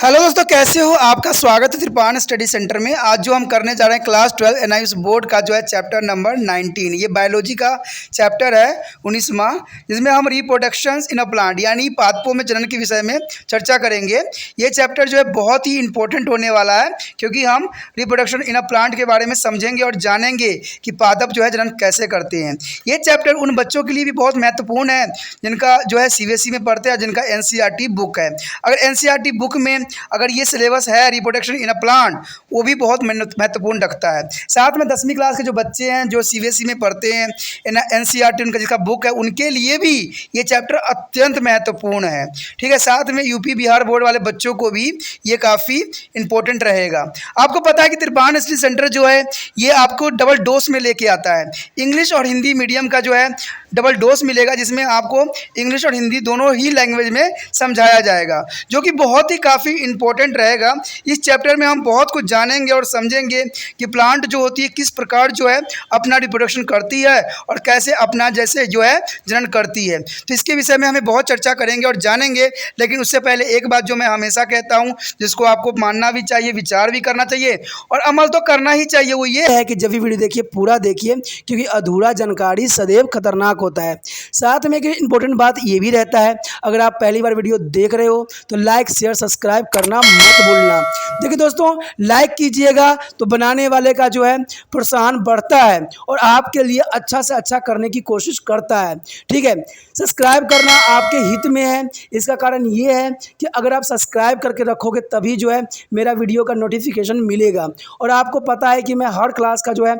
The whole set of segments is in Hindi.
हेलो दोस्तों, कैसे हो? आपका स्वागत है त्रिपान स्टडी सेंटर में। आज जो हम करने जा रहे हैं क्लास 12 एनआईएस बोर्ड का जो है चैप्टर नंबर 19। ये बायोलॉजी का चैप्टर है 19वां, जिसमें हम रिप्रोडक्शंस इन अ प्लांट यानी पादपों में जनन के विषय में चर्चा करेंगे। ये चैप्टर जो है बहुत ही इंपॉर्टेंट होने वाला है, क्योंकि हम रिप्रोडक्शन इन अ प्लांट के बारे में समझेंगे और जानेंगे कि पादप जो है जनन कैसे करते हैं। ये चैप्टर उन बच्चों के लिए भी बहुत महत्वपूर्ण है जिनका जो है सीबीएसई में पढ़ते हैं, जिनका एनसीईआरटी बुक है। अगर एनसीईआरटी बुक में अगर ये सिलेबस है रिप्रोडक्शन इन अ प्लांट, वो भी बहुत महत्वपूर्ण रखता है। साथ में 10वीं क्लास के जो बच्चे हैं जो सीबीएसई में पढ़ते हैं, एनसीईआरटी उनका जिसका बुक है, उनके लिए भी ये चैप्टर अत्यंत महत्वपूर्ण है। ठीक है, साथ में यूपी बिहार बोर्ड वाले बच्चों को भी ये काफ़ी इंपॉर्टेंट रहेगा। आपको पता है कि त्रिपान स्टडी सेंटर जो है ये आपको डबल डोज में लेके आता है। इंग्लिश और हिंदी मीडियम का जो है डबल डोज मिलेगा, जिसमें आपको इंग्लिश और हिंदी दोनों ही लैंग्वेज में समझाया जाएगा, जो कि बहुत ही काफ़ी इंपॉर्टेंट रहेगा। इस चैप्टर में हम बहुत कुछ जानेंगे और समझेंगे कि प्लांट जो होती है किस प्रकार जो है अपना रिप्रोडक्शन करती है और कैसे अपना जैसे जो है जनन करती है। तो इसके विषय में हमें बहुत चर्चा करेंगे और जानेंगे। लेकिन उससे पहले एक बात जो मैं हमेशा कहता हूँ, जिसको आपको मानना भी चाहिए, विचार भी करना चाहिए और अमल तो करना ही चाहिए, वो ये है कि जब भी वीडियो देखिए पूरा देखिए, क्योंकि अधूरा जानकारी सदैव खतरनाक होता है। साथ में एक इंपॉर्टेंट बात ये भी रहता है, अगर आप पहली बार वीडियो देख रहे हो तो लाइक शेयर सब्सक्राइब करना मत भूलना। देखिए दोस्तों, लाइक कीजिएगा तो बनाने वाले का जो है प्रोत्साहन बढ़ता है और आपके लिए अच्छा से अच्छा करने की कोशिश करता है। ठीक है, सब्सक्राइब करना आपके हित में है। इसका कारण ये है कि अगर आप सब्सक्राइब करके रखोगे तभी जो है मेरा वीडियो का नोटिफिकेशन मिलेगा। और आपको पता है कि मैं हर क्लास का जो है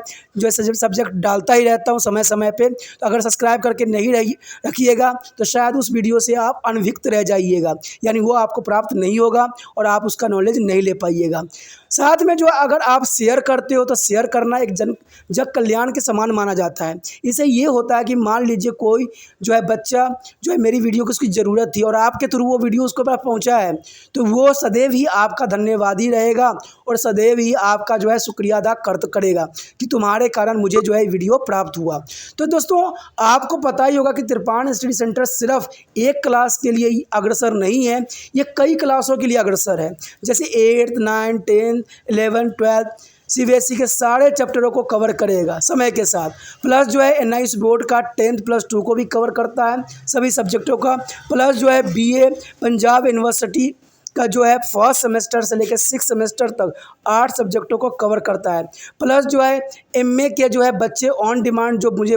सब्जेक्ट डालता ही रहता हूँ समय समय पे। तो अगर सब्सक्राइब करके नहीं रखिएगा तो शायद उस वीडियो से आप अनभिज्ञ रह जाइएगा, यानी वो आपको प्राप्त नहीं होगा और आप उसका नॉलेज नहीं ले पाइएगा। साथ में जो अगर आप शेयर करते हो तो शेयर करना एक जग कल्याण के समान माना जाता है। इससे ये होता है कि मान लीजिए कोई जो है बच्चा जो है मेरी वीडियो की उसकी ज़रूरत थी और आपके थ्रू वो वीडियो उसको पास पहुंचा है, तो वो सदैव ही आपका धन्यवादी रहेगा और सदैव ही आपका जो है शुक्रिया अदा करेगा कि तुम्हारे कारण मुझे जो है वीडियो प्राप्त हुआ। तो दोस्तों, आपको पता ही होगा कि त्रिपान स्टडी सेंटर सिर्फ एक क्लास के लिए ही अग्रसर नहीं है, ये कई क्लासों के लिए अग्रसर है। जैसे 8th 9th 10th 11th 12th CBSE के सारे चैप्टरों को कवर करेगा समय के साथ। प्लस जो है एनआईएस बोर्ड का 10th+2 को भी कवर करता है सभी सब्जेक्टों का। प्लस जो है बीए पंजाब यूनिवर्सिटी का जो है फर्स्ट सेमेस्टर से लेकर 6th सेमेस्टर तक 8 सब्जेक्टों को कवर करता है। प्लस जो है एमए के जो है बच्चे ऑन डिमांड जो मुझे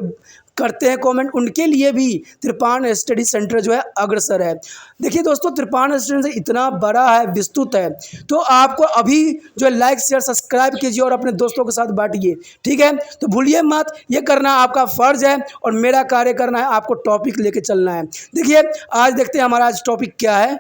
करते हैं कमेंट, उनके लिए भी त्रिपान स्टडी सेंटर जो है अग्रसर है। देखिए दोस्तों, त्रिपान स्टडी सेंटर इतना बड़ा है, विस्तृत है, तो आपको अभी जो है लाइक शेयर सब्सक्राइब कीजिए और अपने दोस्तों के साथ बांटिए। ठीक है, तो भूलिए मत, ये करना आपका फ़र्ज़ है और मेरा कार्य करना है आपको टॉपिक लेके चलना है। देखिए आज देखते हैं हमारा आज टॉपिक क्या है।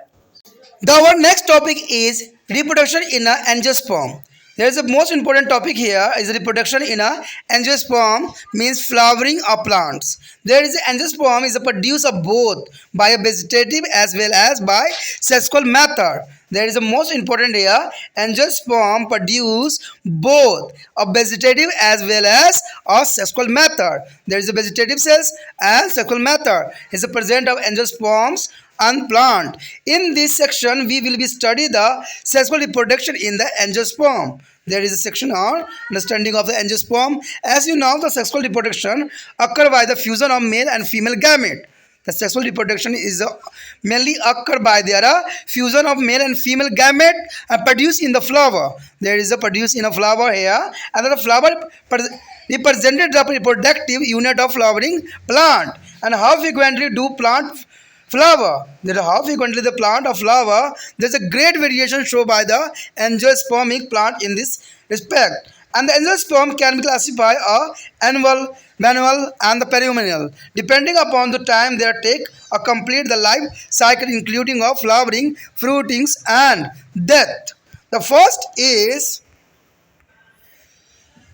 Our next topic is reproduction in a angiosperm. There is a most important topic here is reproduction in a angiosperm, means flowering of plants. There is angiosperm is a produce of both by a vegetative as well as by sexual method. There is a most important here, angiosperm produce both a vegetative as well as a sexual method. There is a vegetative cells and sexual method is a present of angiosperms and plant. In this section we will be study the sexual reproduction in the angiosperm. There is a section on understanding of the angiosperm. As you know, the sexual reproduction occur by the fusion of male and female gamete. The sexual reproduction is mainly occur by their fusion of male and female gamete and produced in the flower. There is a produced in a flower here, and the flower represented the reproductive unit of flowering plant. And how frequently do plant flower? That how frequently the plant of flower, there's a great variation shown by the angiospermic plant in this respect. And the angiosperm can be classified annual, manual and the perennial, depending upon the time they take to complete the life cycle, including of flowering, fruitings and death. The first is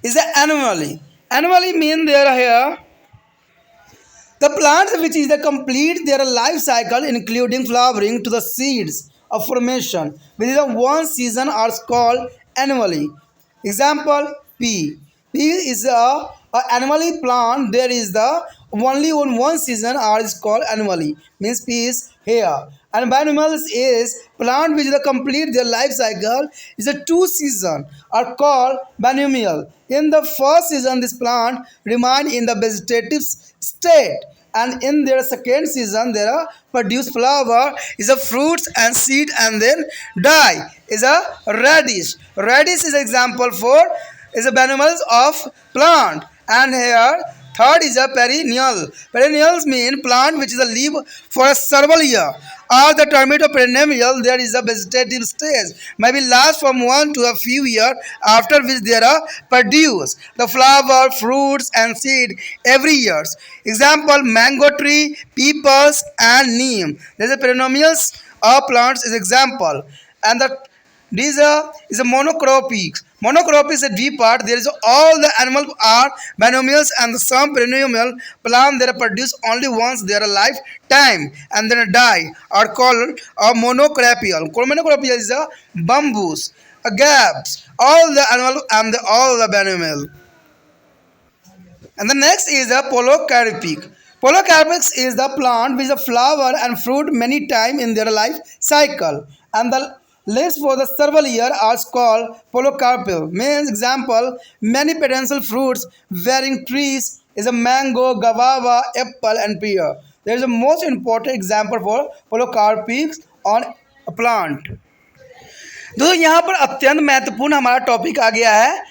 the annually. Annually mean they are here the plants which is the complete their life cycle, including flowering to the seeds of formation within the one season, are called annually. Example: pea. Pea is a annually plant. There is the only on one season are is called annually. Means pea is here. And biennials is plant which complete their life cycle is a two season are called biennial. In the first season, this plant remain in the vegetative state, and in their second season, they are produce flower is a fruits and seed, and then die is a radish. Radish is example for is a biennials of plant, and here third is a perennial. Perennials mean plant which is a leaf for several years. Or the term of perennial, there is a vegetative stage, maybe last from 1 to a few years, after which there are produce the flower, fruits, and seed every year. Example: mango tree, peepers, and neem. There's a perennials of plants is example, and the these is a monocropic. Monocrop is a deep part. There is all the animals are binomials, and some perennial plant that are produced only once their lifetime and then die are called a monocopial. Monocopial is a bamboos, a gaps, all the animal and all the binomial. And the next is the polycarpic. Polycarpic is the plant with a flower and fruit many times in their life cycle, and the leaves for the several years are called polycarpal. Means example: many potential fruits bearing trees is a mango, guava, apple, and pear. There is a most important example for polycarpic on a plant. दोस्तों यहाँ पर अत्यंत महत्वपूर्ण हमारा टॉपिक आ गया है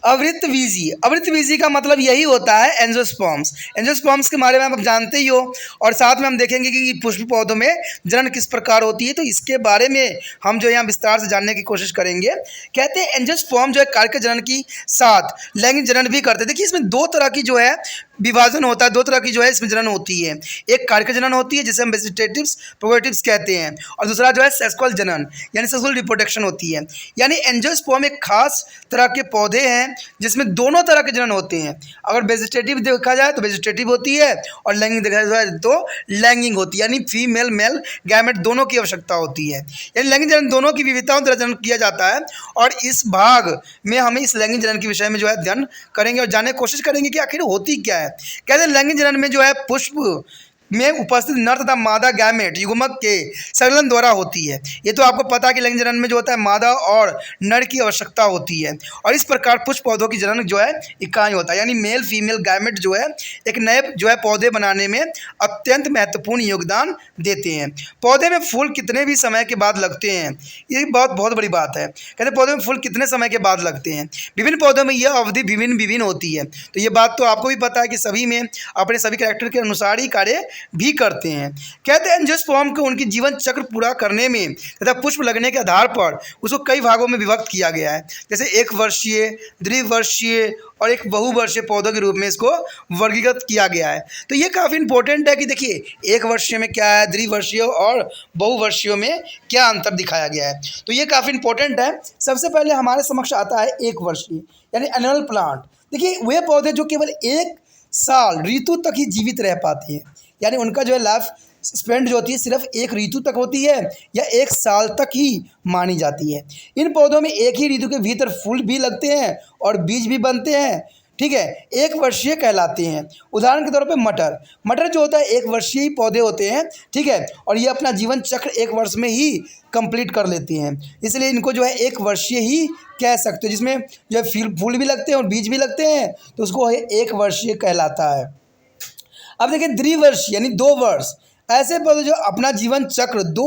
अवृतबीजी। अवृतबीजी का मतलब यही होता है एंजियोस्पर्म्स। एंजियोस्पर्म्स के बारे में आप जानते ही हो, और साथ में हम देखेंगे कि पुष्प पौधों में जनन किस प्रकार होती है, तो इसके बारे में हम जो यहाँ विस्तार से जानने की कोशिश करेंगे। कहते हैं एंजियोस्पर्म जो है कार्य जनन की साथ लैंगिक जनन भी करते हैं। देखिए इसमें दो तरह की जो है विभाजन होता है, दो तरह की जो है इसमें जनन होती है। एक कार्य जनन होती है जिसे हम वेजिटेटिव्स प्रोगेटिव्स कहते हैं, और दूसरा जो है सेक्सुअल जनन यानी सेक्सुअल रिप्रोडक्शन होती है। यानी एंजियोस्पर्म एक खास तरह के पौधे हैं जिसमें दोनों तरह के जनन होते हैं। अगर वेजिटेटिव देखा जाए तो वेजिटेटिव होती है, और लैंगिक देखा जाए तो लैंगिक होती है, यानी फीमेल मेल गैमेट दोनों की आवश्यकता होती है। यानी लैंगिक जनन दोनों की विविधताओं द्वारा जनन किया जाता है, और इस भाग में हमें इस लैंगिक जनन के विषय में जो है अध्ययन करेंगे और जानने की कोशिश करेंगे कि आखिर होती क्या है। कहते हैं लैंगिक जनन में जो है पुष्प में उपस्थित नर तथा मादा गैमेट युग्मक के संलयन द्वारा होती है। ये तो आपको पता है कि लैंगिक जनन में जो होता है मादा और नर की आवश्यकता होती है, और इस प्रकार पुष्प पौधों की जनन जो है इकाई होता है। यानी मेल फीमेल गैमेट जो है एक नए जो है पौधे बनाने में अत्यंत महत्वपूर्ण योगदान देते हैं। पौधे में फूल कितने भी समय के बाद लगते हैं, ये बहुत बड़ी बात है। कहते हैं पौधे में फूल कितने समय के बाद लगते हैं। विभिन्न पौधों में यह अवधि विभिन्न होती है, तो ये बात तो आपको भी पता है कि सभी में अपने सभी कैरेक्टर के अनुसार ही कार्य भी करते हैं। कहते हैं एंजियोस्पर्म को उनकी जीवन चक्र पूरा करने में तथा पुष्प लगने के आधार पर उसको कई भागों में विभक्त किया गया है, जैसे 1 वर्षीय, द्विवर्षीय और एक बहुवर्षीय पौधों के रूप में इसको वर्गीकृत किया गया है। तो ये काफ़ी इंपॉर्टेंट है कि देखिए 1 वर्षीय में क्या है, द्विवर्षीय और बहुवर्षीय में क्या अंतर दिखाया गया है, तो ये काफ़ी इंपॉर्टेंट है। सबसे पहले हमारे समक्ष आता है 1 वर्षीय यानी एनुअल प्लांट। देखिए वे पौधे जो केवल 1 साल ऋतु तक ही जीवित रह पाते हैं, यानी उनका जो है लाइफ स्पेंड जो होती है सिर्फ 1 ऋतु तक होती है या 1 साल तक ही मानी जाती है। इन पौधों में एक ही ऋतु के भीतर फूल भी लगते हैं और बीज भी बनते हैं, ठीक है, 1 वर्षीय कहलाते हैं। उदाहरण के तौर पे मटर जो होता है 1 वर्षीय ही पौधे होते हैं, ठीक है, और ये अपना जीवन चक्र 1 वर्ष में ही कंप्लीट कर लेते हैं, इसलिए इनको जो है 1 वर्षीय ही कह सकते हो। जिसमें जो है फूल भी लगते हैं और बीज भी लगते हैं, तो उसको 1 वर्षीय कहलाता है। अब देखिए द्विवर्षीय यानी 2 वर्ष, ऐसे पौधे जो अपना जीवन चक्र 2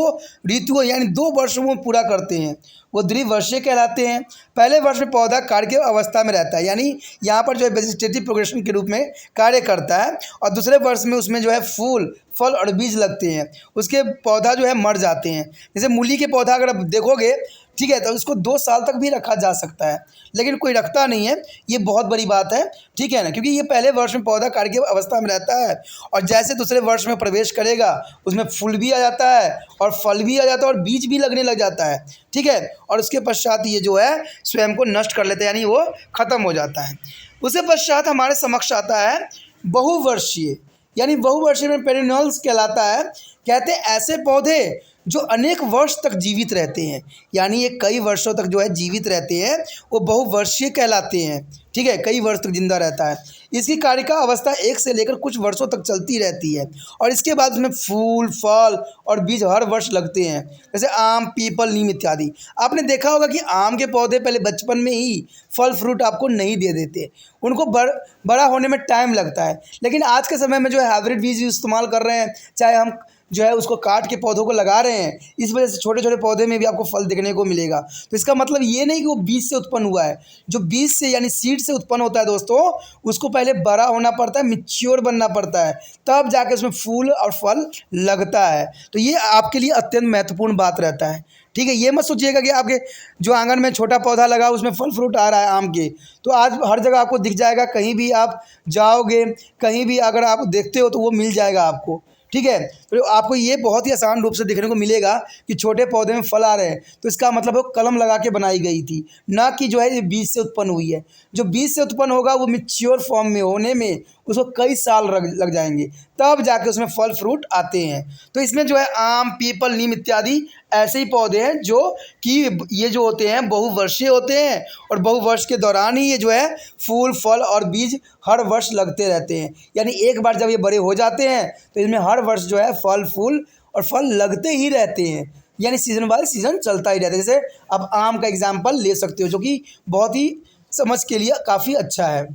ऋतुओं यानी 2 वर्षों में पूरा करते हैं वो द्विवर्षीय कहलाते हैं। पहले वर्ष में पौधा कार्य की अवस्था में रहता है, यानी यहाँ पर जो है वेजिटेटिव प्रोग्रेशन के रूप में कार्य करता है, और दूसरे वर्ष में उसमें जो है फूल, फल और बीज लगते हैं, उसके पौधा जो है मर जाते हैं। जैसे मूली के पौधा अगर आप देखोगे, ठीक है, तो उसको 2 साल तक भी रखा जा सकता है, लेकिन कोई रखता नहीं है, ये बहुत बड़ी बात है, ठीक है ना, क्योंकि ये पहले वर्ष में पौधा कार्य की अवस्था में रहता है, और जैसे दूसरे वर्ष में प्रवेश करेगा उसमें फूल भी आ जाता है और फल भी आ जाता है और बीज भी लगने लग जाता है, ठीक है, और उसके पश्चात ये जो है स्वयं को नष्ट कर लेते हैं, यानी वो खत्म हो जाता है। उसके पश्चात हमारे समक्ष आता है बहुवर्षीय, यानी बहुवर्षीय में पेरिनोल्स कहलाता है। कहते हैं ऐसे पौधे जो अनेक वर्ष तक जीवित रहते हैं, यानी ये कई वर्षों तक जो है जीवित रहते हैं, वो बहुवर्षीय कहलाते हैं, ठीक है, कई वर्ष तक जिंदा रहता है। इसकी कारिका अवस्था 1 से लेकर कुछ वर्षों तक चलती रहती है और इसके बाद उसमें फूल, फल और बीज हर वर्ष लगते हैं, जैसे आम, पीपल, नीम इत्यादि। आपने देखा होगा कि आम के पौधे पहले बचपन में ही फल फ्रूट आपको नहीं दे देते, उनको बड़ा होने में टाइम लगता है। लेकिन आज के समय में जो है हाइब्रिड बीज इस्तेमाल कर रहे हैं, चाहे हम जो है उसको काट के पौधों को लगा रहे हैं, इस वजह से छोटे छोटे पौधे में भी आपको फल देखने को मिलेगा। तो इसका मतलब ये नहीं कि वो बीज से उत्पन्न हुआ है, जो बीज से यानी सीड से उत्पन्न होता है दोस्तों, उसको पहले बड़ा होना पड़ता है, मैच्योर बनना पड़ता है, तब जाके उसमें फूल और फल लगता है। तो ये आपके लिए अत्यंत महत्वपूर्ण बात रहता है, ठीक है। ये मत सोचिएगा कि आपके जो आंगन में छोटा पौधा लगा उसमें फल फ्रूट आ रहा है आम के, तो आज हर जगह आपको दिख जाएगा, कहीं भी आप जाओगे, कहीं भी अगर आप देखते हो तो वो मिल जाएगा आपको, ठीक है। तो आपको ये बहुत ही आसान रूप से देखने को मिलेगा कि छोटे पौधे में फल आ रहे हैं, तो इसका मतलब वो कलम लगा के बनाई गई थी, ना कि जो है ये बीज से उत्पन्न हुई है। जो बीज से उत्पन्न होगा वो मैच्योर फॉर्म में होने में उसको कई साल लग जाएंगे, तब जाके उसमें फल फ्रूट आते हैं। तो इसमें जो है आम, पीपल, नीम इत्यादि ऐसे ही पौधे हैं जो कि ये जो होते हैं बहुवर्षीय होते हैं और बहुवर्ष के दौरान ही ये जो है फूल, फल और बीज हर वर्ष लगते रहते हैं। यानी एक बार जब ये बड़े हो जाते हैं तो इसमें हर वर्ष जो है फल, फूल और फल लगते ही रहते हैं, यानी सीजन बाय सीजन चलता ही रहता है। जैसे आप आम का एग्जाम्पल ले सकते हो, जो कि बहुत ही समझ के लिए काफ़ी अच्छा है।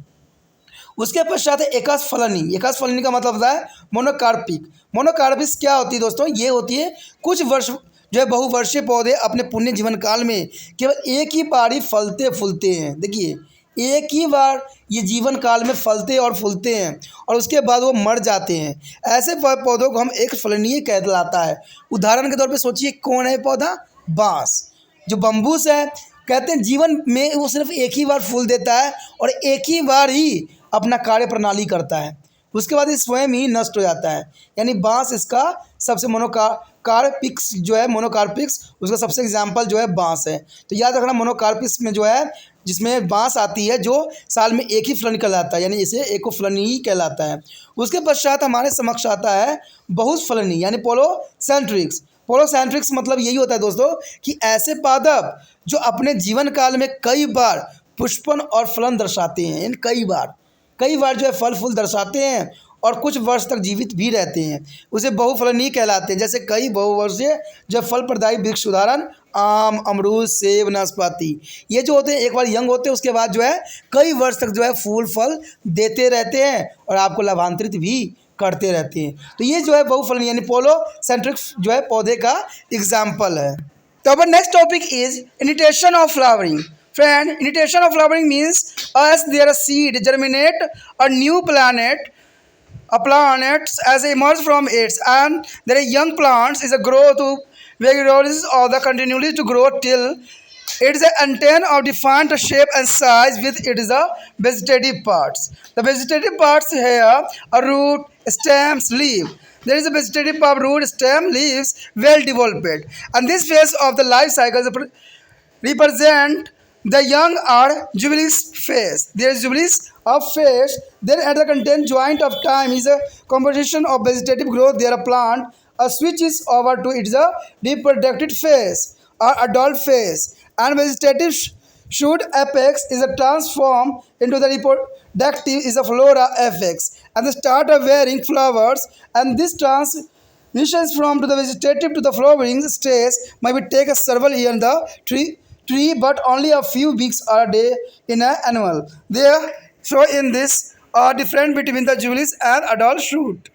उसके पश्चात है एकस फलनी। एकस फलनी का मतलब होता है मोनोकार्पिक। मोनोकार्पिस क्या होती है दोस्तों? ये होती है कुछ वर्ष जो है बहुवर्षीय पौधे अपने पुण्य जीवन काल में केवल एक ही बार ही फलते फूलते हैं। देखिए, एक ही बार ये जीवन काल में फलते और फूलते हैं और उसके बाद वो मर जाते हैं। ऐसे पौधों को हम एक फलनीय कहलाता है। उदाहरण के तौर पे सोचिए, कौन है पौधा? बाँस, जो बम्बूस है। कहते हैं जीवन में वो सिर्फ एक ही बार फूल देता है और एक ही बार ही अपना कार्य प्रणाली करता है, उसके बाद ये स्वयं ही नष्ट हो जाता है। यानी बाँस इसका सबसे मोनोकार्पिक्स जो है, मोनोकार्पिक्स उसका सबसे एग्जाम्पल जो है बाँस है। तो याद रखना, मोनोकार्पिक्स में जो है जिसमें बाँस आती है जो साल में एक ही फलन कहलाता है, यानी इसे एकोफलनी ही कहलाता है। उसके पश्चात हमारे समक्ष आता है बहुफलनी यानी पोलोसेंट्रिक्स। पोलोसेंट्रिक्स मतलब यही होता है दोस्तों कि ऐसे पादप जो अपने जीवन काल में कई बार पुष्पन और फलन दर्शाते हैं, यानी कई बार जो है फल फूल दर्शाते हैं और कुछ वर्ष तक जीवित भी रहते हैं, उसे बहुफलनीय कहलाते हैं। जैसे कई बहुवर्षीय जो फल प्रदायी वृक्ष, उदाहरण आम, अमरूद, सेब, नाशपाती, ये जो होते हैं एक बार यंग होते हैं, उसके बाद जो है कई वर्ष तक जो है फूल फल देते रहते हैं और आपको लाभांतरित भी करते रहते हैं। तो ये जो है बहुफलनीय यानी पोलोसेंट्रिक जो है पौधे का एग्जाम्पल है। तो अब next topic is initiation of flowering. Friend, initiation of flowering means as there a seed germinate a new planets as emerge from it, and there are young plants is a grow to vigorous or the continually to grow till it is an antenne of defined shape and size with it is a vegetative parts. The vegetative parts here are root, stems, leaf. There is a vegetative part, root, stem, leaves, well developed, and this phase of the life cycle represent the young are jubilees phase. There is jubilees of phase. Then at the content joint of time is a composition of vegetative growth. There a plant switches over to its a reproductive phase or adult phase, and vegetative shoot apex is a transformed into the reproductive is a flora apex, and the start of wearing flowers, and this transitions from to the vegetative to the flowering stage might take a several years in the tree, but only a few weeks or a day in an annual. There, so in this are different between the jubilees and adult shoot.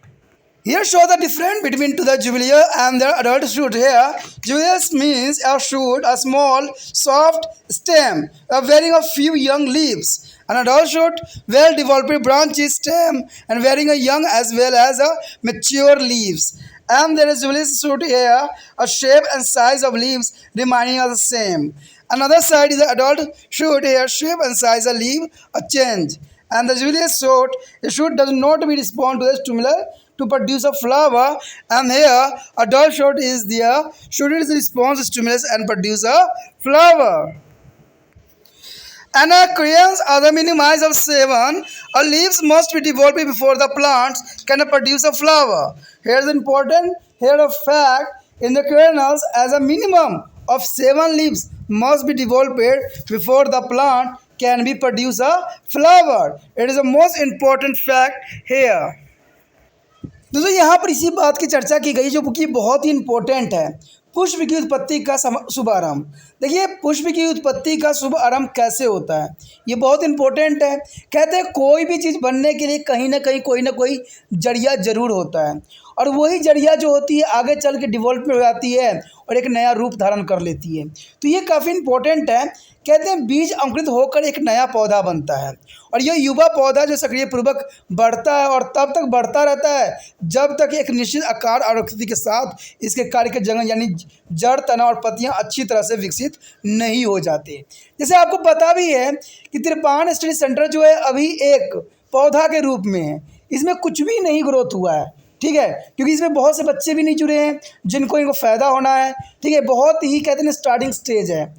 Here show the difference between to the jubilee and the adult shoot. Here, jubilees means a shoot, a small, soft stem, bearing a few young leaves. An adult shoot, well-developed branches, stem, and bearing a young as well as a mature leaves. And there is jubilees shoot here, a shape and size of leaves remaining are the same. Another side is the adult shoot here, shape and size of leaf a change. And the jubileus shoot does not be respond to the stimuli to produce a flower. And here adult shoot is the shoot is response to stimulus and produce a flower. Anacreons are the minimize of 7. A leaves must be developed before the plants can produce a flower. Here's important here a fact in the kernels as a minimum of 7 leaves must be developed before the plant can be produce a flower. It is the most important fact here. दोस्तों यहाँ पर इसी बात की चर्चा की गई जो कि बहुत ही इंपॉर्टेंट है, पुष्प की उत्पत्ति का शुभारंभ। देखिए पुष्प की उत्पत्ति का शुभ आरंभ कैसे होता है, ये बहुत इंपॉर्टेंट है। कहते हैं कोई भी चीज़ बनने के लिए कहीं ना कहीं कोई ना कोई जरिया जरूर होता है, और वही जरिया जो होती है आगे चल के डेवलपमेंट हो जाती है और एक नया रूप धारण कर लेती है। तो ये काफ़ी इंपॉर्टेंट है। कहते हैं बीज अंकुरित होकर एक नया पौधा बनता है, और यह युवा पौधा जो सक्रिय पूर्वक बढ़ता है और तब तक बढ़ता रहता है जब तक एक निश्चित आकार और आकृति के साथ इसके कार्य के जगह यानी जड़, तना और पत्तियां अच्छी तरह से विकसित नहीं हो जाते। जैसे आपको पता भी है कि तिरपान स्टडी सेंटर जो है अभी एक पौधा के रूप में है, इसमें कुछ भी नहीं ग्रोथ हुआ है, ठीक है, क्योंकि इसमें बहुत से बच्चे भी नहीं जुड़े हैं जिनको इनको फ़ायदा होना है, ठीक है, बहुत ही कहते हैं स्टार्टिंग स्टेज है।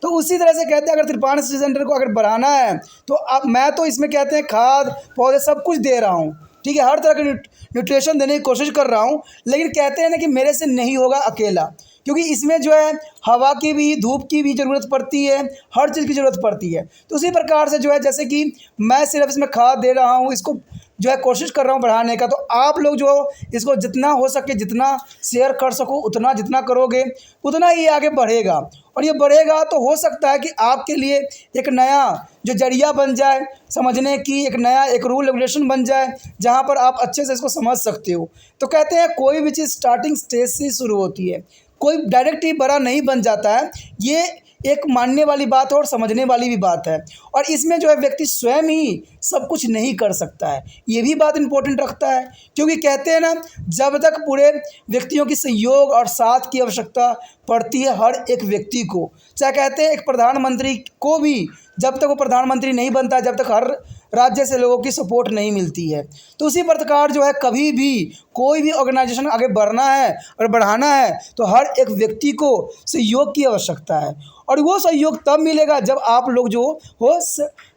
तो उसी तरह से कहते हैं अगर तिरपान स्टडी सेंटर को अगर बढ़ाना है तो अब मैं तो इसमें कहते हैं खाद पौधे सब कुछ दे रहा हूँ, ठीक है, हर तरह के न्यूट्रिशन देने की कोशिश कर रहा हूँ, लेकिन कहते हैं ना कि मेरे से नहीं होगा अकेला, क्योंकि इसमें जो है हवा की भी, धूप की भी ज़रूरत पड़ती है, हर चीज़ की ज़रूरत पड़ती है। तो उसी प्रकार से जो है जैसे कि मैं सिर्फ इसमें खाद दे रहा हूँ, इसको जो है कोशिश कर रहा हूँ बढ़ाने का, तो आप लोग जो इसको जितना हो सके जितना शेयर कर सको उतना जितना करोगे उतना ही आगे बढ़ेगा, और ये बढ़ेगा तो हो सकता है कि आपके लिए एक नया जो जरिया बन जाए समझने की, एक नया एक रूल रेगुलेशन बन जाए जहाँ पर आप अच्छे से इसको समझ सकते हो। तो कहते हैं कोई भी चीज़ स्टार्टिंग स्टेज से शुरू होती है, कोई डायरेक्ट ही बड़ा नहीं बन जाता है, ये एक मानने वाली बात है और समझने वाली भी बात है। और इसमें जो है व्यक्ति स्वयं ही सब कुछ नहीं कर सकता है, ये भी बात इंपॉर्टेंट रखता है, क्योंकि कहते हैं ना जब तक पूरे व्यक्तियों की सहयोग और साथ की आवश्यकता पड़ती है हर एक व्यक्ति को, चाहे कहते हैं एक प्रधानमंत्री को भी जब तक वो प्रधानमंत्री नहीं बनता जब तक हर राज्य से लोगों की सपोर्ट नहीं मिलती है। तो उसी प्रकार जो है कभी भी कोई भी ऑर्गेनाइजेशन आगे बढ़ना है और बढ़ाना है तो हर एक व्यक्ति को सहयोग की आवश्यकता है, और वो सहयोग तब मिलेगा जब आप लोग जो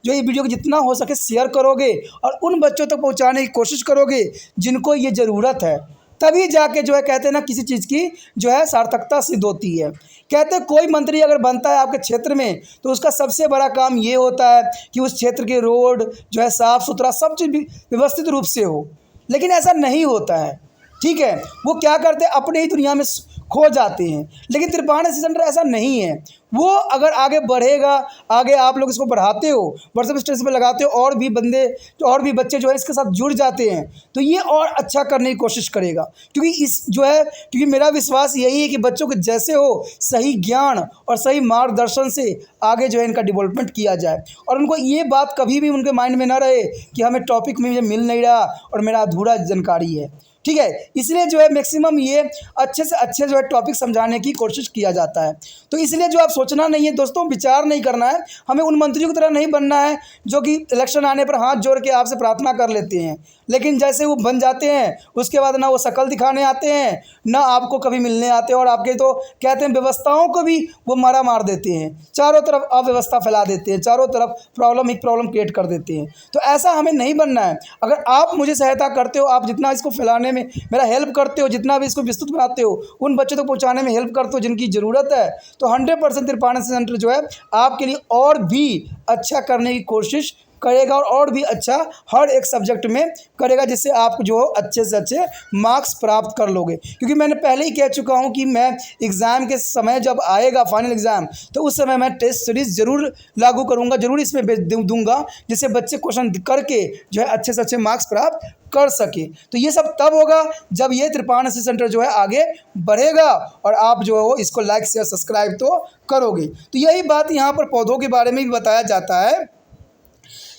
ये वीडियो को जितना हो सके शेयर करोगे और उन बच्चों तक पहुंचाने की कोशिश करोगे जिनको ये ज़रूरत है, तभी जाके जो है कहते हैं ना किसी चीज़ की जो है सार्थकता सिद्ध होती है। कहते हैं कोई मंत्री अगर बनता है आपके क्षेत्र में तो उसका सबसे बड़ा काम ये होता है कि उस क्षेत्र के रोड जो है साफ़ सुथरा सब चीज़ व्यवस्थित रूप से हो, लेकिन ऐसा नहीं होता है, ठीक है, वो क्या करते हैं अपने ही दुनिया में खो जाते हैं। लेकिन तिरपान स्टडी सेंटर ऐसा नहीं है, वो अगर आगे बढ़ेगा, आगे आप लोग इसको बढ़ाते हो, व्हाट्सएप स्टेटस पे लगाते हो, और भी बंदे और भी बच्चे जो है इसके साथ जुड़ जाते हैं तो ये और अच्छा करने की कोशिश करेगा, क्योंकि मेरा विश्वास यही है कि बच्चों के जैसे हो सही ज्ञान और सही मार्गदर्शन से आगे जो है इनका डेवलपमेंट किया जाए, और उनको ये बात कभी भी उनके माइंड में ना रहे कि हमें टॉपिक में मुझे मिल नहीं रहा और मेरा अधूरा जानकारी है, ठीक है। इसलिए जो है मैक्सिमम ये अच्छे से अच्छे जो है टॉपिक समझाने की कोशिश किया जाता है। तो इसलिए जो आप सोचना नहीं है दोस्तों, विचार नहीं करना है, हमें उन मंत्रियों की तरह नहीं बनना है जो कि इलेक्शन आने पर हाथ जोड़ के आपसे प्रार्थना कर लेते हैं, लेकिन जैसे वो बन जाते हैं उसके बाद ना वो शक्ल दिखाने आते हैं ना आपको कभी मिलने आते हैं, और आपके तो कहते हैं व्यवस्थाओं को भी वो मारा मार देते हैं, चारों तरफ अव्यवस्था फैला देते हैं, चारों तरफ प्रॉब्लम क्रिएट कर देते हैं। तो ऐसा हमें नहीं बनना है। अगर आप मुझे सहायता करते हो, आप जितना इसको फैलाने में मेरा हेल्प करते हो, जितना भी इसको विस्तृत बनाते हो, उन बच्चों तक पहुंचाने में हेल्प करते हो जिनकी ज़रूरत है, तो 100% तिरपान सेंटर जो है आपके लिए और भी अच्छा करने की कोशिश करेगा और भी अच्छा हर एक सब्जेक्ट में करेगा, जिससे आप जो अच्छे से अच्छे मार्क्स प्राप्त कर लोगे। क्योंकि मैंने पहले ही कह चुका हूं कि मैं एग्ज़ाम के समय जब आएगा फाइनल एग्ज़ाम, तो उस समय मैं टेस्ट सीरीज़ ज़रूर लागू करूंगा, ज़रूर इसमें दूंगा, जिससे बच्चे क्वेश्चन करके जो है अच्छे से अच्छे मार्क्स प्राप्त कर सके। तो ये सब तब होगा जब ये तिरपान स्टडी सेंटर जो है आगे बढ़ेगा और आप जो है इसको लाइक शेयर सब्सक्राइब तो करोगे। तो यही बात यहाँ पर पौधों के बारे में भी बताया जाता है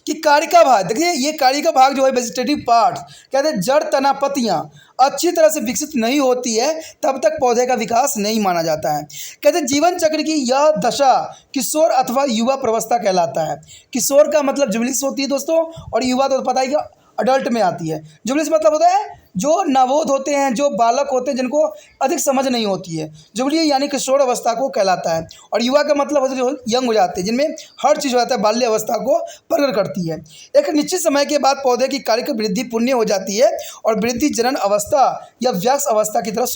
कि कारिका भाग, देखिए ये कारिका भाग जो है वेजिटेटिव पार्ट, कहते हैं जड़, तना, पत्तियाँ अच्छी तरह से विकसित नहीं होती है तब तक पौधे का विकास नहीं माना जाता है। कहते हैं जीवन चक्र की यह दशा किशोर अथवा युवा प्रवस्था कहलाता है। किशोर का मतलब जुबलिस होती है दोस्तों, और युवा तो पता ही कि अडल्ट में आती है। जुबलिस मतलब होता है जो नवोद होते हैं, जो बालक होते हैं जिनको अधिक समझ नहीं होती है, जुबली यानी किशोर अवस्था को कहलाता है। और युवा का मतलब होता है जो यंग हो जाते हैं, जिनमें हर चीज़ हो जाता है, बाल्य अवस्था को प्रकट करती है। एक निश्चित समय के बाद पौधे की कार्यिक वृद्धि पुण्य हो जाती है और वृद्धि जनन अवस्था या व्यक्स अवस्था की तरफ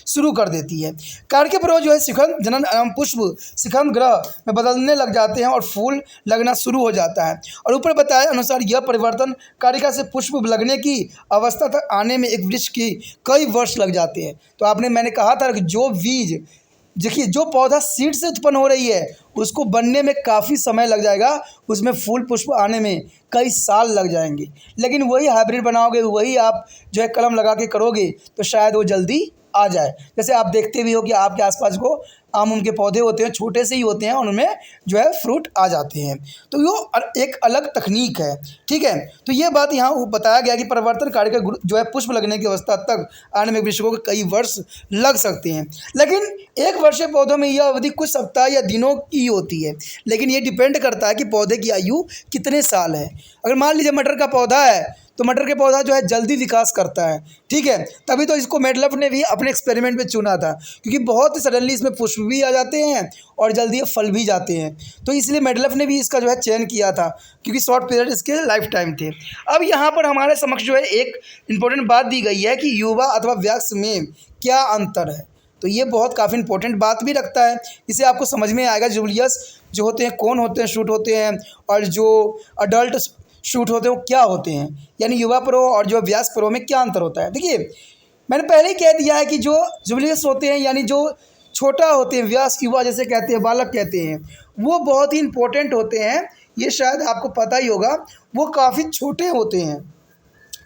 शुरू कर देती है। कार्य पर्व जो है शिखर जनन एवं पुष्प शिखर ग्रह में बदलने लग जाते हैं और फूल लगना शुरू हो जाता है। और ऊपर बताए अनुसार यह परिवर्तन कारिका से पुष्प लगने की अवस्था तक आने में एक वृक्ष की कई वर्ष लग जाते हैं। तो मैंने कहा था कि जो बीज, देखिए जो पौधा सीड से उत्पन्न हो रही है उसको बनने में काफ़ी समय लग जाएगा, उसमें फूल पुष्प आने में कई साल लग जाएंगे। लेकिन वही हाइब्रिड बनाओगे, वही आप जो है कलम लगा के करोगे तो शायद वो जल्दी आ जाए। जैसे आप देखते भी हो कि आपके आसपास को आम के पौधे होते हैं, छोटे से ही होते हैं, उनमें जो है फ्रूट आ जाते हैं। तो ये एक अलग तकनीक है, ठीक है। तो ये बात यहाँ बताया गया कि परिवर्तन कार्य का जो है पुष्प लगने की अवस्था तक आने में वृक्षों को कई वर्ष लग सकते हैं। लेकिन एक वर्षीय पौधों में यह अवधि कुछ सप्ताह या दिनों की होती है। लेकिन ये डिपेंड करता है कि पौधे की आयु कितने साल है। अगर मान लीजिए मटर का पौधा है तो मटर के पौधा जो है जल्दी विकास करता है, ठीक है। तभी तो इसको मेडलफ ने भी अपने एक्सपेरिमेंट में चुना था, क्योंकि बहुत ही सडनली इसमें पुष्प भी आ जाते हैं और जल्दी ये फल भी जाते हैं। तो इसलिए मेडलफ ने भी इसका जो है चयन किया था, क्योंकि शॉर्ट पीरियड इसके लाइफ टाइम थे। अब यहाँ पर हमारे समक्ष जो है एक इम्पोर्टेंट बात दी गई है कि युवा अथवा वयस्क में क्या अंतर है। तो ये बहुत काफ़ी इंपॉर्टेंट बात भी रखता है, इसे आपको समझ में आएगा जुबलियस जो होते हैं कौन होते हैं, शूट होते हैं, और जो अडल्ट शूट होते हैं वो क्या होते हैं, यानी युवा प्रो और जो वयस्क प्रो में क्या अंतर होता है। देखिए मैंने पहले ही कह दिया है कि जो जुबलियस होते हैं यानी जो छोटा होते हैं, वयस्क युवा जैसे कहते हैं, बालक कहते हैं, वो बहुत ही इंपॉर्टेंट होते हैं। ये शायद आपको पता ही होगा, वो काफ़ी छोटे होते हैं,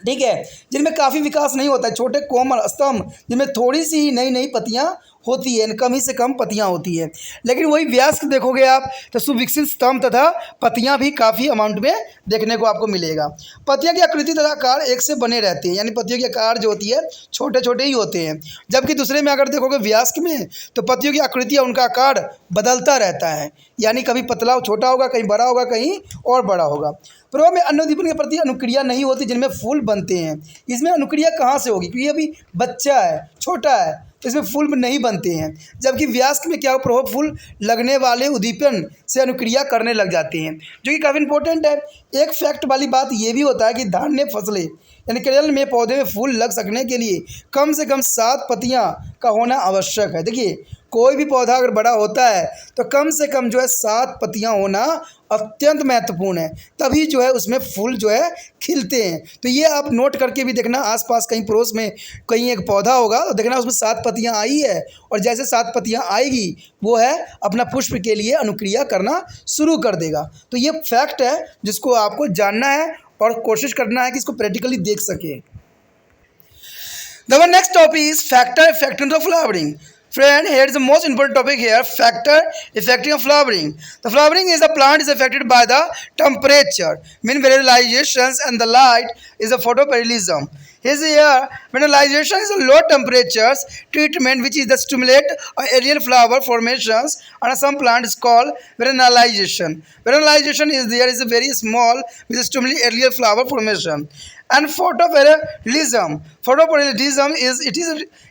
ठीक है, जिनमें काफ़ी विकास नहीं होता है, छोटे कोमल स्तंभ जिनमें थोड़ी सी ही नई नई पत्तियाँ होती है, कम ही से कम पत्तियाँ होती है। लेकिन वही वयस्क देखोगे आप तो सुविकसित स्तंभ तथा पत्तियाँ भी काफ़ी अमाउंट में देखने को आपको मिलेगा। पत्तियों की आकृति तथा आकार एक से बने रहते हैं, यानी पत्तियों की आकार जो होती है छोटे छोटे ही होते हैं। जबकि दूसरे में अगर देखोगे वयस्क में तो पत्तियों की आकृति या उनका आकार बदलता रहता है, यानी कभी पतला छोटा होगा, कहीं बड़ा होगा, कहीं और बड़ा होगा। पर्व में अन्नोदीपन के प्रति अनुक्रिया नहीं होती जिनमें फूल बनते हैं। इसमें अनुक्रिया कहाँ से होगी, क्योंकि अभी बच्चा है, छोटा है, तो इसमें फूल नहीं बनते हैं। जबकि वयस्क में क्या प्रभाव, फूल लगने वाले उद्दीपन से अनुक्रिया करने लग जाते हैं, जो कि काफ़ी इंपॉर्टेंट है। एक फैक्ट वाली बात ये भी होता है कि धान्य फसलें यानी केरल में पौधे में फूल लग सकने के लिए कम से कम 7 पत्तियां का होना आवश्यक है। देखिए कोई भी पौधा अगर बड़ा होता है तो कम से कम जो है 7 पत्तियां होना अत्यंत महत्वपूर्ण है, तभी जो है उसमें फूल जो है खिलते हैं। तो ये आप नोट करके भी देखना, आसपास कहीं पड़ोस में कहीं एक पौधा होगा तो देखना उसमें 7 पत्तियां आई है, और जैसे 7 पत्तियां आएगी वो है अपना पुष्प के लिए अनुक्रिया करना शुरू कर देगा। तो ये फैक्ट है जिसको आपको जानना है और कोशिश करना है कि इसको प्रैक्टिकली देख सके। The next topic is factor affecting the flowering. Friend, here is the most important topic here, factor affecting of flowering. The flowering is the plant is affected by the temperature, mineralizations, and the light is the photoparallelism. Here, mineralization is a low temperatures treatment which is the stimulate aerial flower formations on some plants called mineralization. Mineralization is there is a very small which stimulate aerial flower formation. And photoparallelism. Photoparallelism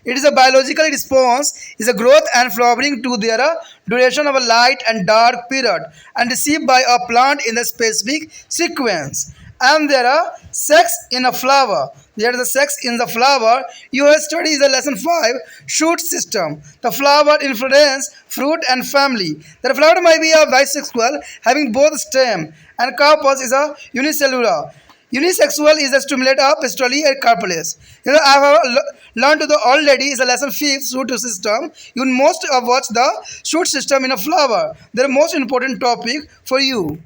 is a biological response, is a growth and flowering to their duration of a light and dark period and received by a plant in a specific sequence. And there are sex in a flower. There is a sex in the flower. You have studied the lesson 5 shoot system. The flower influence fruit and family. The flower may be a bisexual having both stem and carpus is a unicellular. Unisexual is the stimulate of pistoli and carpellus. I have learned already is a lesson 5 shoot system. You must watch the shoot system in a flower. The most important topic for you.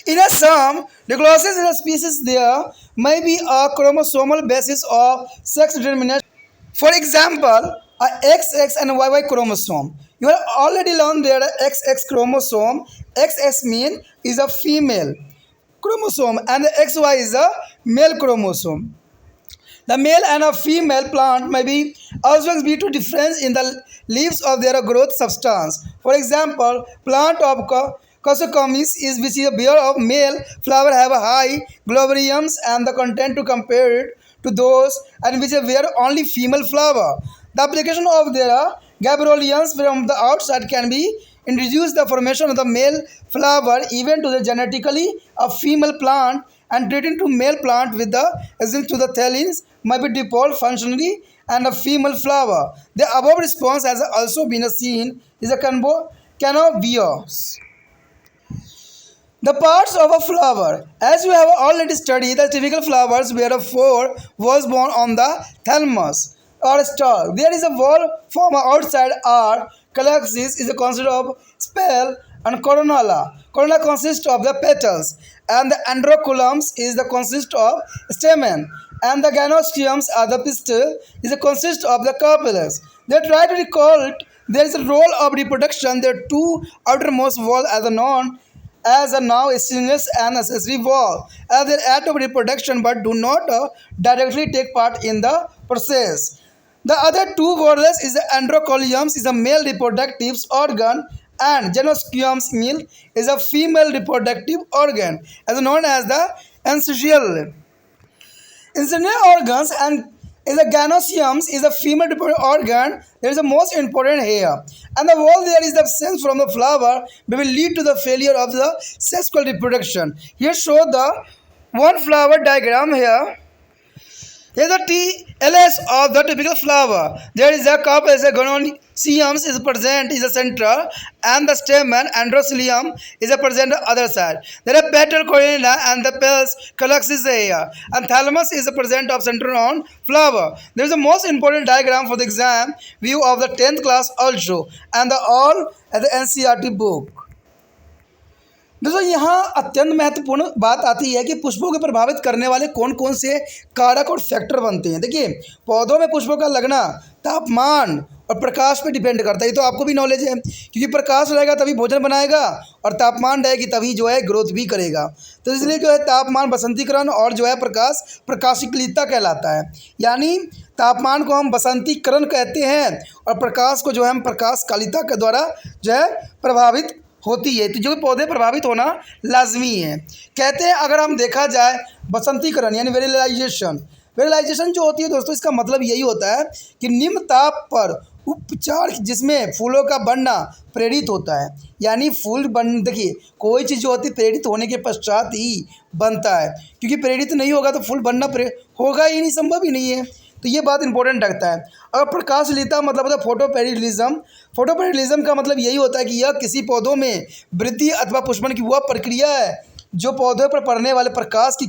In a some diglosses in a species there may be a chromosomal basis of sex determination. For example, a XX and a YY chromosome. You have already learned there XX chromosome. XX mean is a female chromosome and the XY is a male chromosome. The male and a female plant may be always be to difference in the leaves of their growth substance. For example, plant of Cosocomis is which is a bear of male flower have a high globariums and the content to compare it to those and which wear only female flower. The application of their gabrolians from the outside can be introduce the formation of the male flower even to the genetically a female plant and treating to male plant with the essence to the thelins might be dipole functionally and a female flower. The above response has also been seen is a canobios. The parts of a flower. As we have already studied, the typical flowers where a four was born on the thalamus or stalk. There is a wall from outside or calyxis is a concept of spell and coronalla. Corolla consists of the petals and the androculums is the consist of stamen and the gynoeciums are the pistil is a consist of the carpellus. They try to recall it. There is a role of reproduction. Their two outermost wall as a known as a now stimulus and accessory wall as they act of reproduction but do not directly take part in the process. The other two whorls is the androcolliums is a male reproductive organ and gynoeciums male is a female reproductive organ as known as the ancestral. Internal organs and is a gynoeciums is a female reproductive organ. There is the most important here, and the wall there is the absence from the flower may will lead to the failure of the sexual reproduction. Here show the one flower diagram here. Here is the TLS of the typical flower. There is a cup as a gynoecium is present is a central and the stamen androcilium is a present other side. There are petal corolla and the pels calyxis here and thalamus is a present of central on flower. There is a most important diagram for the exam view of the 10th class also and the all at the NCERT book. दोस्तों यहाँ अत्यंत महत्वपूर्ण बात आती है कि पुष्पों को प्रभावित करने वाले कौन कौन से कारक और फैक्टर बनते हैं। देखिए पौधों में पुष्पों का लगना तापमान और प्रकाश पे डिपेंड करता है। ये तो आपको भी नॉलेज है क्योंकि प्रकाश रहेगा तभी भोजन बनाएगा और तापमान रहेगी तभी जो है ग्रोथ भी करेगा। तो इसलिए जो है तापमान बसंतीकरण और जो है प्रकाश प्रकाशिकलिता कहलाता है। यानी तापमान को हम बसंतीकरण कहते हैं और प्रकाश को जो है हम प्रकाशकालिता के द्वारा जो है प्रभावित होती है। तो जो पौधे प्रभावित होना लाजमी है। कहते हैं अगर हम देखा जाए बसंतीकरण यानी वेरिलाइजेशन जो होती है दोस्तों इसका मतलब यही होता है कि निम्न ताप पर उपचार जिसमें फूलों का बनना प्रेरित होता है। यानी फूल बन देखिए कोई चीज़ जो होती है प्रेरित होने के पश्चात ही बनता है क्योंकि प्रेरित नहीं होगा तो फूल बनना होगा ही नहीं, संभव ही नहीं है। तो ये बात इंपॉर्टेंट रखता है। अगर प्रकाशलीता मतलब होता है फोटोपेरिलिज्म का मतलब यही होता है कि यह किसी पौधों में वृद्धि अथवा पुष्पन की वह प्रक्रिया है जो पौधों पर पड़ने वाले प्रकाश की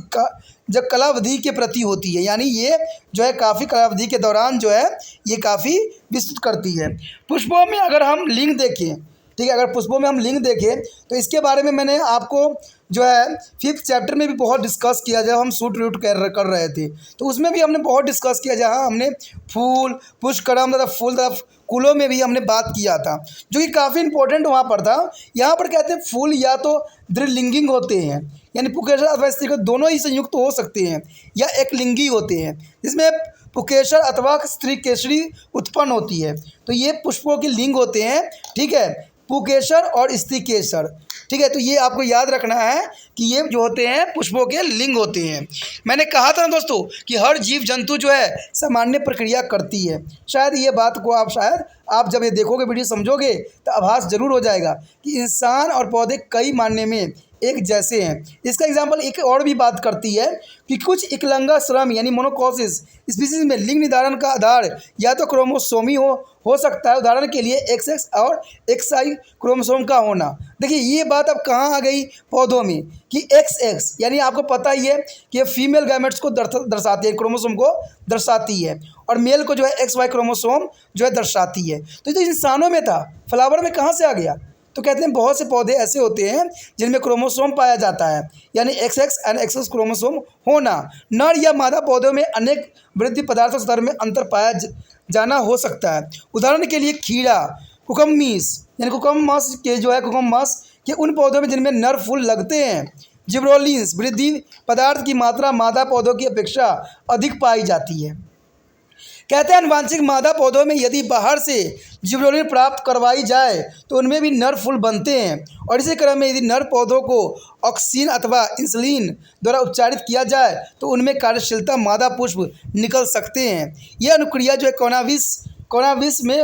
जब कलावधि के प्रति होती है। यानी ये जो है काफ़ी कलावधि के दौरान जो है ये काफ़ी विस्तृत करती है। पुष्पों में अगर हम लिंग देखें, ठीक है, अगर पुष्पों में हम लिंग देखें तो इसके बारे में मैंने आपको जो है 5th चैप्टर में भी बहुत डिस्कस किया जब हम सूट रूट कर रहे थे तो उसमें भी हमने बहुत डिस्कस किया जहाँ हमने फूल पुष्पक्रम तथा फूल तथा कुलों में भी हमने बात किया था जो कि काफ़ी इंपॉर्टेंट वहाँ पर था। यहाँ पर कहते हैं फूल या तो द्विलिंगिक होते हैं यानी पुकेसर अथवा स्त्री दोनों ही संयुक्त हो सकते हैं या एक लिंगी होते हैं जिसमें पुकेसर अथवा स्त्री केसरी उत्पन्न होती है। तो ये पुष्पों के लिंग होते हैं, ठीक है, पुकेसर और स्त्री केसर, ठीक है। तो ये आपको याद रखना है कि ये जो होते हैं पुष्पों के लिंग होते हैं। मैंने कहा था ना दोस्तों कि हर जीव जंतु जो है सामान्य प्रक्रिया करती है। शायद ये बात को आप जब ये देखोगे वीडियो समझोगे तो आभास जरूर हो जाएगा कि इंसान और पौधे कई मायने में एक जैसे हैं। इसका एग्जाम्पल एक और भी बात करती है कि कुछ इकलंगा श्रम यानी मोनोकॉसिस स्पीसीज में लिंग निर्धारण का आधार या तो क्रोमोसोमी हो सकता है। उदाहरण के लिए XX और XY क्रोमोसोम का होना। देखिए ये बात अब कहाँ आ गई पौधों में कि XX यानी आपको पता ही है कि ये फीमेल गैमेट्स को दर्शाती है, क्रोमोसोम को दर्शाती है और मेल को जो है XY क्रोमोसोम जो है दर्शाती है। तो ये तो इंसानों में था, फ्लावर में कहाँ से आ गया? तो कहते हैं बहुत से पौधे ऐसे होते हैं जिनमें क्रोमोसोम पाया जाता है यानी XX एंड XX क्रोमोसोम होना। नर या मादा पौधों में अनेक वृद्धि पदार्थों स्तर में अंतर पाया जाना हो सकता है। उदाहरण के लिए खीरा कुकुम्बिस यानी कुकुम्बस के जो है कुकुम्बस के उन पौधों में जिनमें नर फूल लगते हैं। जिब्रोलिन्स वृद्धि पदार्थ की मात्रा मादा पौधों की अपेक्षा अधिक पाई जाती है। कहते हैं आनुवांशिक मादा पौधों में यदि बाहर से जिबरेलिन प्राप्त करवाई जाए तो उनमें भी नर फूल बनते हैं, और इसी क्रम में यदि नर पौधों को ऑक्सीन अथवा इंसुलिन द्वारा उपचारित किया जाए तो उनमें कार्यशीलता मादा पुष्प निकल सकते हैं। यह अनुक्रिया जो है कोनाविस में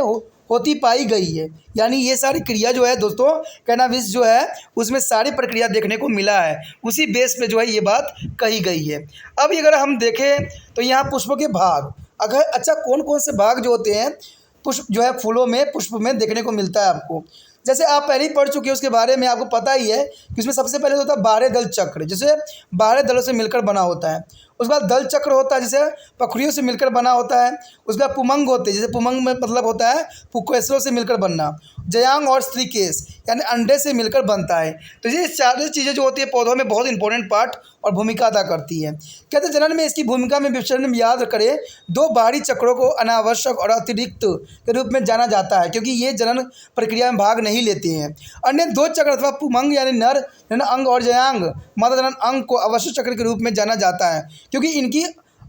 होती पाई गई है। यानी ये सारी क्रिया जो है दोस्तों कैनाबिस जो है उसमें सारी प्रक्रिया देखने को मिला है, उसी बेस पे जो है ये बात कही गई है। अब अगर हम देखें तो यहाँ पुष्पों के भाग, अगर अच्छा कौन कौन से भाग जो होते हैं पुष्प जो है फूलों में पुष्प में देखने को मिलता है आपको, जैसे आप पहले ही पढ़ चुके हैं उसके बारे में, आपको पता ही है कि उसमें सबसे पहले होता है 12 दल चक्र, जिसे 12 दलों से मिलकर बना होता है। उसके बाद दल चक्र होता है जिसे पखुड़ियों से मिलकर बना होता है। उसके बाद पुमंग होते हैं, जैसे पुमंग में मतलब होता है पुकेसरों से मिलकर बनना। जयांग और स्त्रीकेस यानी अंडे से मिलकर बनता है। तो ये चार चीज़ें जो होती है पौधों में बहुत इंपॉर्टेंट पार्ट और भूमिका अदा करती है। कहते हैं जनन में इसकी भूमिका में विवरण में याद करें 2 बाहरी चक्रों को अनावश्यक और अतिरिक्त के रूप में जाना जाता है, क्योंकि ये जनन प्रक्रिया में भाग नहीं लेते हैं। अन्य 2 चक्र अथवा पुमंग यानी नर जनन अंग और जयांग मादा जनन अंग को आवश्यक चक्र के रूप में जाना जाता है, क्योंकि इनकी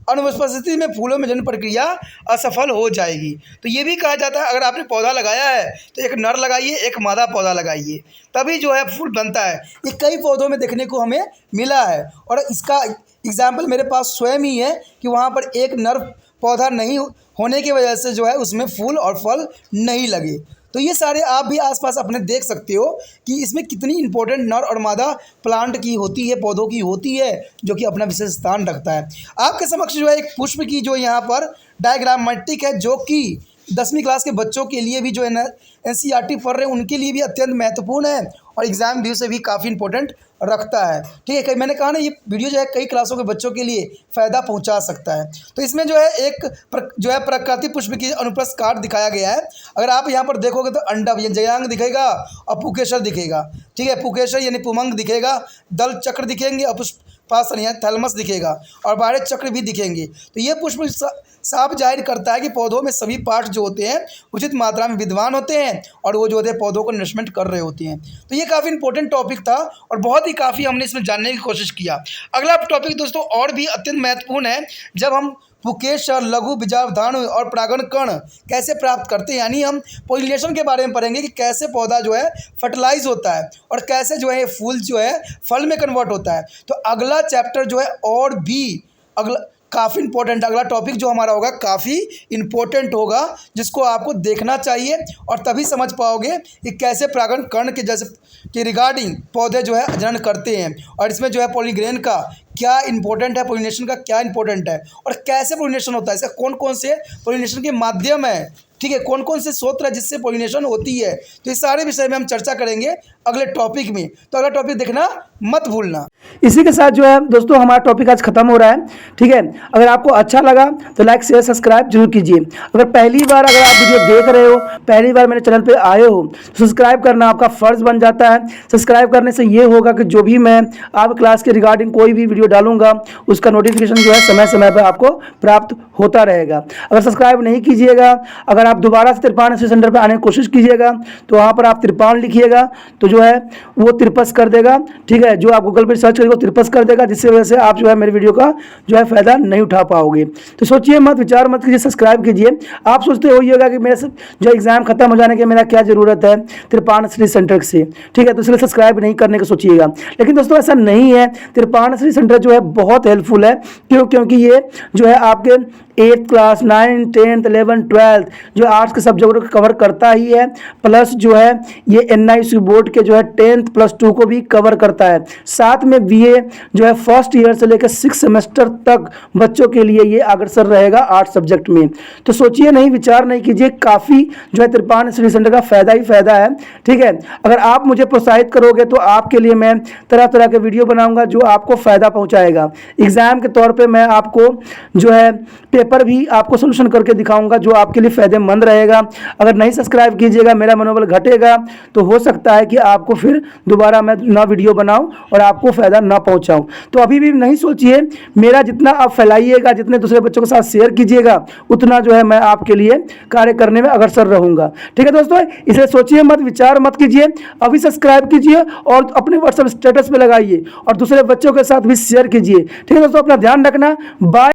अनुपस्थिति में फूलों में जनन प्रक्रिया असफल हो जाएगी। तो ये भी कहा जाता है अगर आपने पौधा लगाया है तो एक नर लगाइए, एक मादा पौधा लगाइए, तभी जो है फूल बनता है। ये कई पौधों में देखने को हमें मिला है, और इसका एग्जाम्पल मेरे पास स्वयं ही है कि वहाँ पर एक नर पौधा नहीं होने की वजह से जो है उसमें फूल और फल नहीं लगे। तो ये सारे आप भी आसपास अपने देख सकते हो कि इसमें कितनी इंपॉर्टेंट नर और मादा प्लांट की होती है, पौधों की होती है, जो कि अपना विशेष स्थान रखता है। आपके समक्ष जो है एक पुष्प की जो यहाँ पर डायग्रामेटिक है, जो कि 10वीं क्लास के बच्चों के लिए भी जो है ना NCERT पढ़ रहे हैं उनके लिए भी अत्यंत महत्वपूर्ण है और एग्ज़ाम व्यू से भी काफ़ी इंपॉर्टेंट रखता है। ठीक है, मैंने कहा ना ये वीडियो जो है कई क्लासों के बच्चों के लिए फ़ायदा पहुंचा सकता है। तो इसमें जो है एक जो है प्रकृति पुष्प की अनुप्रस्थ कार्ड दिखाया गया है। अगर आप यहाँ पर देखोगे तो अंडा जयांग दिखेगा और पुकेशर दिखेगा। ठीक है, पुकेशर यानी पुमंग दिखेगा, दल चक्र दिखेंगे और पुष्प पास यहाँ थैलमस दिखेगा और 12 चक्र भी दिखेंगे। तो ये पुष्प साफ जाहिर करता है कि पौधों में सभी पार्ट जो होते हैं उचित मात्रा में विद्यमान होते हैं और वो जो होते हैं पौधों को नरिशमेंट कर रहे होते हैं। तो ये काफ़ी इंपॉर्टेंट टॉपिक था और बहुत ही काफ़ी हमने इसमें जानने की कोशिश किया। अगला टॉपिक दोस्तों और भी अत्यंत महत्वपूर्ण है, जब हम पुकेशर, लघु बीजाणु और परागण कण कैसे प्राप्त करते हैं, यानी हम पोलिनेशन के बारे में पढ़ेंगे कि कैसे पौधा जो है फर्टिलाइज होता है और कैसे जो है ये फूल जो है फल में कन्वर्ट होता है। तो अगला चैप्टर जो है और भी अगला काफ़ी इंपॉर्टेंट, अगला टॉपिक जो हमारा होगा काफ़ी इंपॉर्टेंट होगा, जिसको आपको देखना चाहिए और तभी समझ पाओगे कि कैसे परागण कण के जैसे के रिगार्डिंग पौधे जो है जनन करते हैं और इसमें जो है पॉलीग्रेन का क्या इंपॉर्टेंट है, पोलिनेशन का क्या इंपॉर्टेंट है और कैसे पोलिनेशन होता है, इसका कौन कौन से पोलिनेशन के माध्यम है, ठीक है, कौन कौन से स्रोत है जिससे पोलिनेशन होती है। तो इस सारे विषय में हम चर्चा करेंगे अगले टॉपिक में, तो अगला टॉपिक देखना मत भूलना। इसी के साथ जो है दोस्तों हमारा टॉपिक आज खत्म हो रहा है। ठीक है, अगर आपको अच्छा लगा तो लाइक शेयर सब्सक्राइब जरूर कीजिए। अगर पहली बार अगर आप वीडियो देख रहे हो, पहली बार मेरे चैनल पे आए हो तो सब्सक्राइब करना आपका फ़र्ज़ बन जाता है। सब्सक्राइब करने से ये होगा कि जो भी मैं आप क्लास के रिगार्डिंग कोई भी वीडियो डालूंगा उसका नोटिफिकेशन जो है समय समय पर आपको प्राप्त होता रहेगा। अगर सब्सक्राइब नहीं कीजिएगा, अगर आप दोबारा से तिरपान सेंटर पर आने की कोशिश कीजिएगा तो वहाँ पर आप तिरपान लिखिएगा तो जो है वो तिरपस कर देगा। ठीक है, जो आप गूगल पर सर्च करेंगे वो तिरपस कर देगा, जिसकी वजह से आप जो है मेरे वीडियो का जो है फ़ायदा नहीं उठा पाओगे। तो सोचिए मत, विचार मत कीजिए, सब्सक्राइब कीजिए। आप सोचते होइएगा कि मेरे जो एग्ज़ाम खत्म हो जाने के मेरा क्या ज़रूरत है तिरपान स्टडी सेंटर से। ठीक है, तो इसलिए सब्सक्राइब नहीं करने को सोचिएगा, लेकिन दोस्तों ऐसा नहीं है। तिरपान स्टडी सेंटर जो है बहुत हेल्पफुल है, क्योंकि ये जो है आपके 8th class 9th 10th 11th 12th जो आर्ट्स के सब्जेक्ट को कवर करता ही है, प्लस जो है ये NIC बोर्ड के जो है 10th प्लस 2 को भी कवर करता है। साथ में BA जो है फर्स्ट ईयर से लेकर 6 सेमेस्टर तक बच्चों के लिए ये अग्रसर रहेगा आर्ट्स सब्जेक्ट में। तो सोचिए नहीं, विचार नहीं कीजिए, काफ़ी जो है तिरपान स्टडी सेंटर का फ़ायदा ही फ़ायदा है। ठीक है, अगर आप मुझे प्रोत्साहित करोगे तो आपके लिए मैं तरह तरह के वीडियो बनाऊँगा जो आपको फ़ायदा पहुँचाएगा। एग्ज़ाम के तौर पर मैं आपको जो है पेपर भी आपको सोल्यूशन करके दिखाऊंगा जो आपके लिए फ़ायदेमंद रहेगा। अगर नहीं सब्सक्राइब कीजिएगा, मेरा मनोबल घटेगा, तो हो सकता है कि आपको फिर दोबारा मैं ना वीडियो बनाऊं और आपको फ़ायदा ना पहुंचाऊं। तो अभी भी नहीं सोचिए, मेरा जितना आप फैलाइएगा, जितने दूसरे बच्चों के साथ शेयर कीजिएगा, उतना जो है मैं आपके लिए कार्य करने में अग्रसर रहूँगा। ठीक है दोस्तों, इसलिए सोचिए मत, विचार मत कीजिए, अभी सब्सक्राइब कीजिए और अपने व्हाट्सएप स्टेटस पर लगाइए और दूसरे बच्चों के साथ भी शेयर कीजिए। ठीक है दोस्तों, अपना ध्यान रखना, बाय।